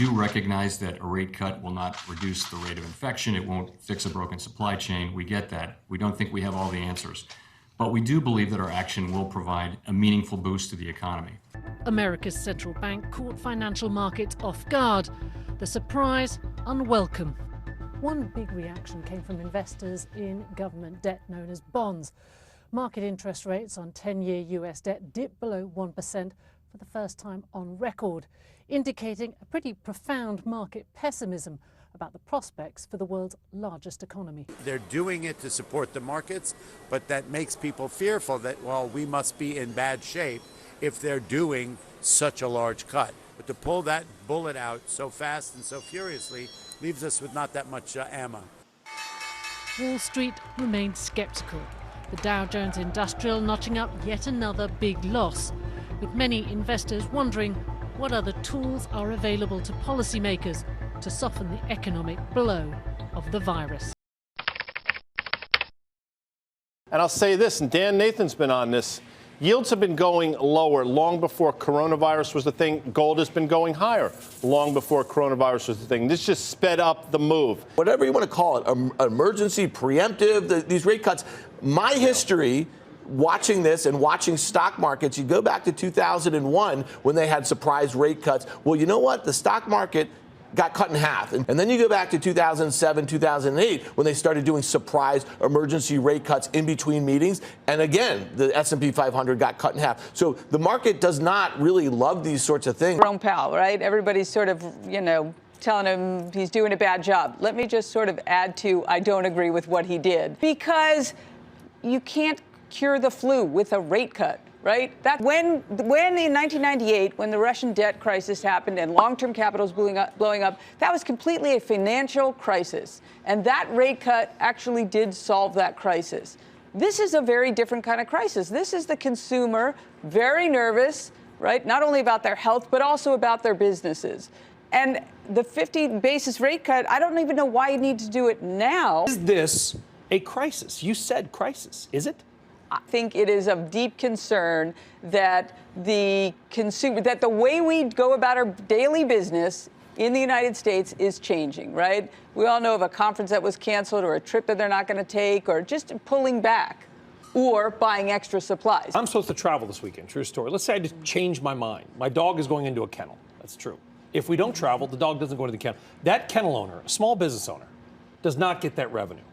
do recognize that a rate cut will not reduce the rate of infection. It won't fix a broken supply chain. We get that. We don't think we have all the answers. But we do believe that our action will provide a meaningful boost to the economy. America's central bank caught financial markets off guard. The surprise, unwelcome. One big reaction came from investors in government debt known as bonds. Market interest rates on 10-year US debt dipped below 1% for the first time on record, indicating a pretty profound market pessimism about the prospects for the world's largest economy. They're doing it to support the markets, but that makes people fearful that, well, we must be in bad shape if they're doing such a large cut. But to pull that bullet out so fast and so furiously leaves us with not that much ammo. Wall Street remained skeptical. The Dow Jones Industrial notching up yet another big loss, with many investors wondering what other tools are available to policymakers to soften the economic blow of the virus. And I'll say this, and Dan Nathan's been on this, yields have been going lower long before coronavirus was the thing. Gold has been going higher long before coronavirus was the thing. This just sped up the move. Whatever you want to call it, emergency, preemptive, these rate cuts. My history watching this and watching stock markets, you go back to 2001 when they had surprise rate cuts. Well, you know what? The stock market got cut in half. And then you go back to 2007, 2008, when they started doing surprise emergency rate cuts in between meetings. And again, the S&P 500 got cut in half. So the market does not really love these sorts of things. Jerome Powell, right? Everybody's sort of, telling him he's doing a bad job. Let me just sort of add to, I don't agree with what he did. Because you can't cure the flu with a rate cut. Right? That when in 1998, when the Russian debt crisis happened and long-term capital was blowing up, that was completely a financial crisis. And that rate cut actually did solve that crisis. This is a very different kind of crisis. This is the consumer very nervous, right? Not only about their health, but also about their businesses. And the 50 basis rate cut, I don't even know why you need to do it now. Is this a crisis? You said crisis. Is it? I think it is of deep concern that the way we go about our daily business in the United States is changing, right? We all know of a conference that was canceled or a trip that they're not going to take or just pulling back or buying extra supplies. I'm supposed to travel this weekend. True story. Let's say I just change my mind. My dog is going into a kennel. That's true. If we don't travel, the dog doesn't go into the kennel. That kennel owner, a small business owner, does not get that revenue.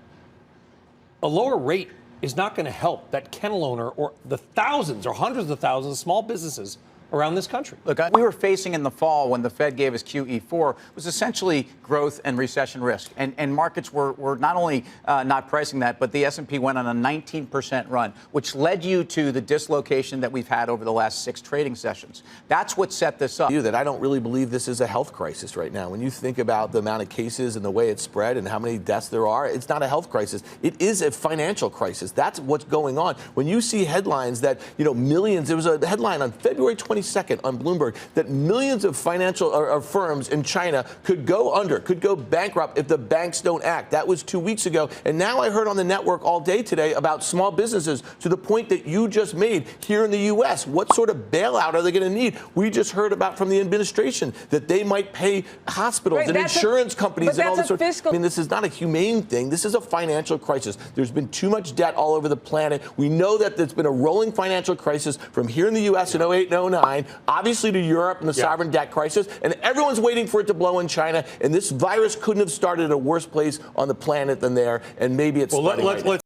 A lower rate is not going to help that kennel owner or the thousands or hundreds of thousands of small businesses around this country. Look, we were facing in the fall when the Fed gave us QE4 was essentially growth and recession risk. And markets were not only not pricing that, but the S&P went on a 19% run, which led you to the dislocation that we've had over the last 6 trading sessions. That's what set this up. That I don't really believe this is a health crisis right now. When you think about the amount of cases and the way it's spread and how many deaths there are, it's not a health crisis. It is a financial crisis. That's what's going on. When you see headlines that, millions, there was a headline on February 22nd on Bloomberg that millions of financial firms in China could go under, could go bankrupt if the banks don't act. That was 2 weeks ago. And now I heard on the network all day today about small businesses to the point that you just made here in the U.S. What sort of bailout are they going to need? We just heard about from the administration that they might pay hospitals and insurance companies and all this sort of. I mean, this is not a humane thing. This is a financial crisis. There's been too much debt all over the planet. We know that there's been a rolling financial crisis from here in the U.S. in 08 and 09. Obviously to Europe and the sovereign debt crisis, and everyone's waiting for it to blow in China, and this virus couldn't have started at a worse place on the planet than there, and maybe it's starting right now.